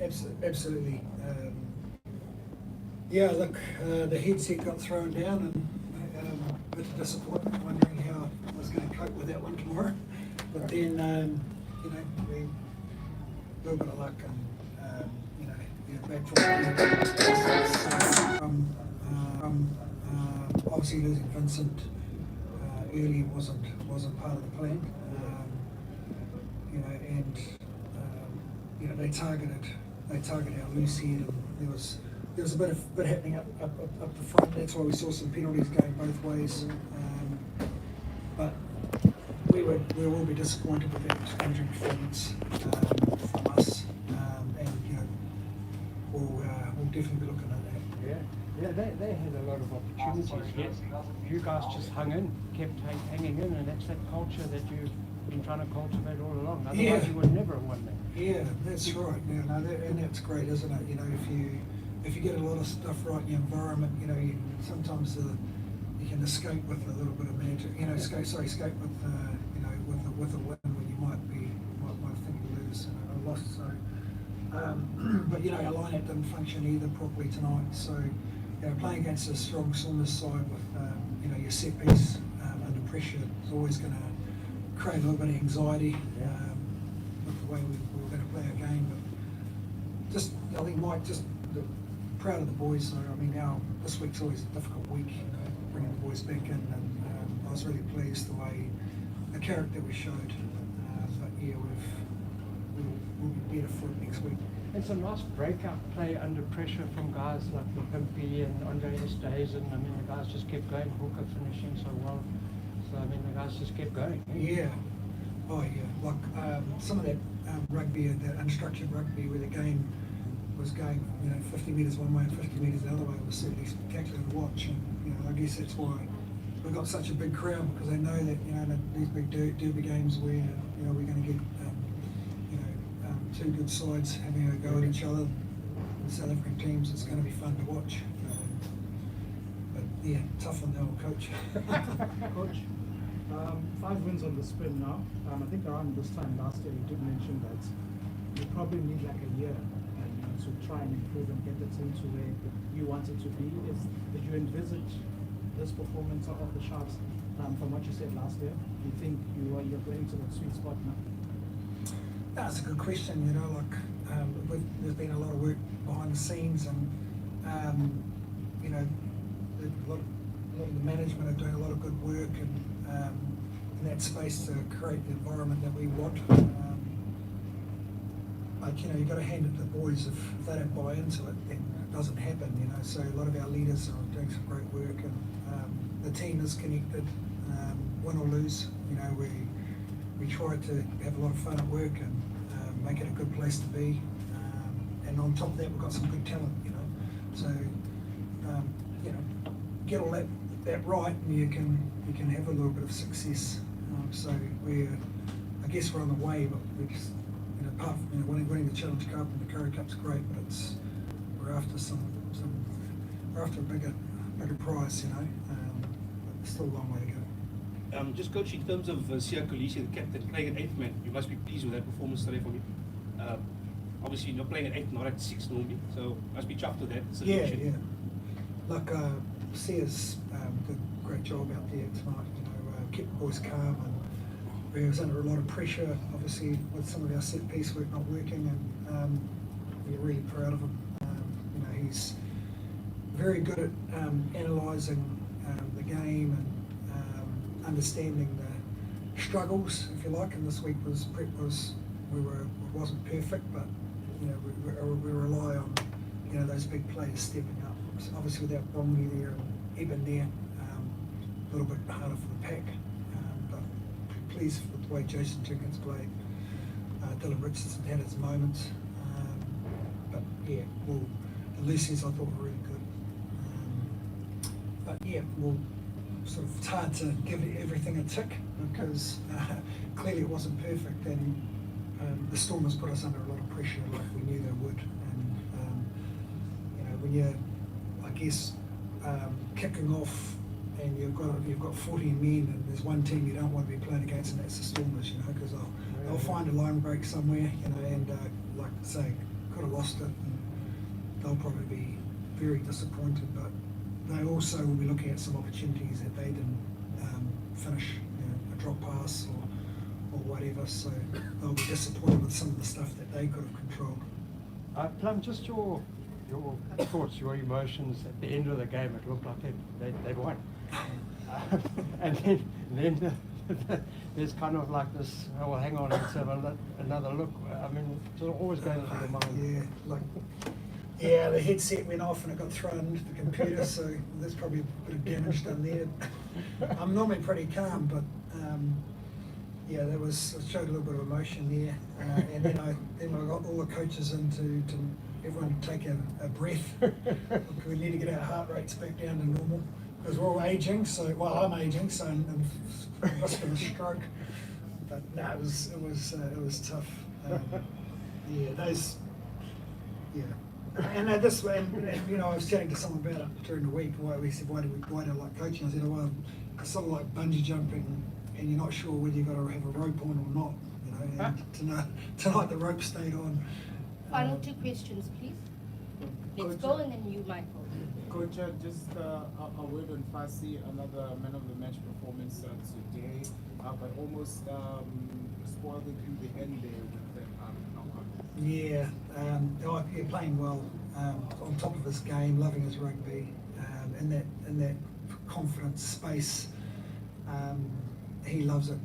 Absolutely. Yeah, look, the headset got thrown down and a bit disappointed, wondering how I was going to cope with that one tomorrow. But then, we a little bit of luck and, back from obviously losing Vincent early wasn't part of the plan. They targeted our loose head, and there was a bit happening up the front. That's why we saw some penalties going both ways. But we will be disappointed with that discouraging performance from us, and we'll definitely be looking at that. Yeah, they had a lot of opportunities. Yet you guys just hung in, kept hanging in, and that's that culture that you've been trying to cultivate all along. Otherwise, you would never have won that. Yeah, that's right. And that's great, isn't it? If you get a lot of stuff right in your environment, sometimes you can escape with a little bit of magic. Escape with with a win when you might think you lose a loss. So, but our lineup didn't function either properly tonight. So, playing against a strong Saunders side with your set piece under pressure is always going to create a little bit of anxiety with the way we were going to play our game. But I think Mike proud of the boys. So this week's always a difficult week, bringing the boys back in, and I was really pleased the way the character we showed. But yeah, we'll be better for it next week. It's a nice breakout play under pressure from guys like Rugby and Andre Estays, and the guys just kept going. Hooker finishing so well. So the guys just kept going. Yeah. Oh yeah. Like some of that rugby, that unstructured rugby, where the game was going 50 metres one way and 50 metres the other way, was certainly spectacular to watch. And I guess that's why we've got such a big crowd, because they know that these big derby games where we're going to get two good sides having a go at each other, the South African teams. It's going to be fun to watch. But yeah, tough on the old coach. Coach, 5 wins on the spin now. I think around this time last year you did mention that you probably need like a year to try and improve and get the team to where you want it to be. Did you envisage this performance of the Sharks from what you said last year? Do you think you're going to that sweet spot now? That's a good question. There's been a lot of work behind the scenes, and a lot of the management are doing a lot of good work in that space to create the environment that we want. You've got to hand it to the boys. If they don't buy into it, then it doesn't happen. So a lot of our leaders are doing some great work, and the team is connected, win or lose. We try to have a lot of fun at work and make it a good place to be. And on top of that, we've got some good talent. So get all that right, and you can have a little bit of success. So I guess we're on the way, but we just. Apart from winning the Challenge Cup and the Curry Cup's great, but we're after we're after a bigger prize, but there's still a long way to go. Just coach, in terms of Sia Kolisi, the captain, playing at 8th man, you must be pleased with that performance today for me. Obviously, you're playing at 8, not at 6 normally, so must be chuffed with that. Yeah. Like Sia's did a great job out there tonight. Kept the boys calm, and we was under a lot of pressure, obviously, with some of our set piece work not working, and we're really proud of him. He's very good at analysing the game and understanding the struggles, if you like. And this week wasn't perfect, but we rely on those big players stepping up. So obviously, without Bongi there and Eben there, a little bit harder for the pack. Pleased with the way Jason Jenkins played. Dylan Richardson had his moments, but yeah, the Lucy's I thought were really good. But yeah, it's hard to give everything a tick, because clearly it wasn't perfect, and the Stormers put us under a lot of pressure, like we knew they would. And when you're, I guess, kicking off, and you've got 14 men, and there's one team you don't want to be playing against, and that's the Stormers, because they'll find a line break somewhere, and like I say, could have lost it, and they'll probably be very disappointed. But they also will be looking at some opportunities that they didn't finish, a drop pass or whatever. So they'll be disappointed with some of the stuff that they could have controlled. Plum, just your thoughts, your emotions at the end of the game. It looked like they'd won. And then there's kind of like this, oh, well, hang on, let's have another look. I mean, it's always going through the mind. Yeah, the headset went off and it got thrown into the computer, so there's probably a bit of damage done there. I'm normally pretty calm, but yeah, it showed a little bit of emotion there. And then I got all the coaches in to everyone to take a breath. We need to get our heart rates back down to normal because we're all aging. So, well, I'm aging, so I'm risk of a stroke. But no, it was tough. And this way, and I was chatting to someone about it during the week. Why we said, why do I like coaching? I said, well, it's sort of like bungee jumping, and you're not sure whether you've got to have a rope on or not. And tonight the rope stayed on. Final two questions, please. Let's go, and then you, Michael. Coach, just a word on Fasi, another man of the match performance today, but almost spoiled it in the end there with the knockout. Yeah, you're playing well, on top of his game, loving his rugby, in that confidence space. He loves it,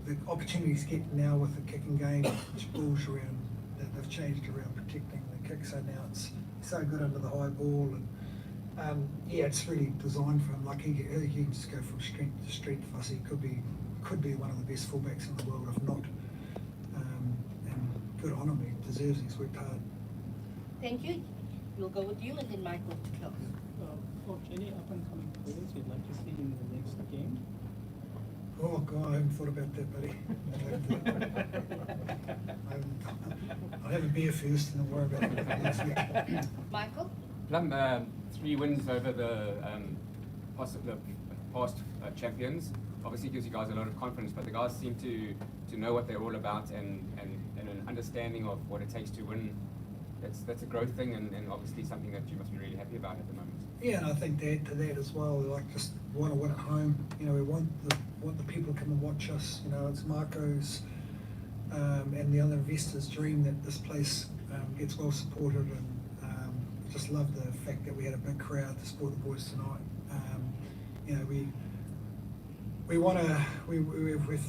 the opportunities he's getting now with the kicking game, which balls around, they've changed around protecting the kick, so now it's so good under the high ball, and it's really designed for him. Like he can just go from strength to strength. Fussy could be one of the best fullbacks in the world, if not. And good on him, he deserves it. He's worked hard. Thank you. We'll go with you, and then Michael to close. Coach, any up and coming players you'd like to see in the next game? Oh God, I haven't thought about that, buddy. I'll have a beer first and then worry about it next week. Michael? Plum, 3 wins over the past champions. Obviously gives you guys a lot of confidence, but the guys seem to know what they're all about and an understanding of what it takes to win. That's a growth thing, and obviously something that you must be really happy about at the moment. Yeah, and I think to add to that as well, we just want to win at home. We want the people to come and watch us. It's Marco's and the other investors' dream that this place gets well supported, and just love the fact that we had a big crowd to support the boys tonight. We've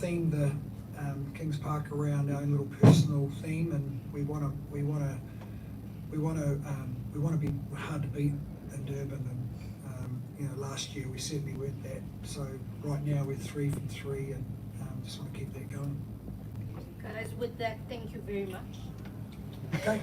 themed the Kings Park around our own little personal theme, and we want to be hard to beat in Durban, and last year we certainly weren't that. So right now we're 3 from 3, and just want to keep that going. Guys, with that, thank you very much. Okay.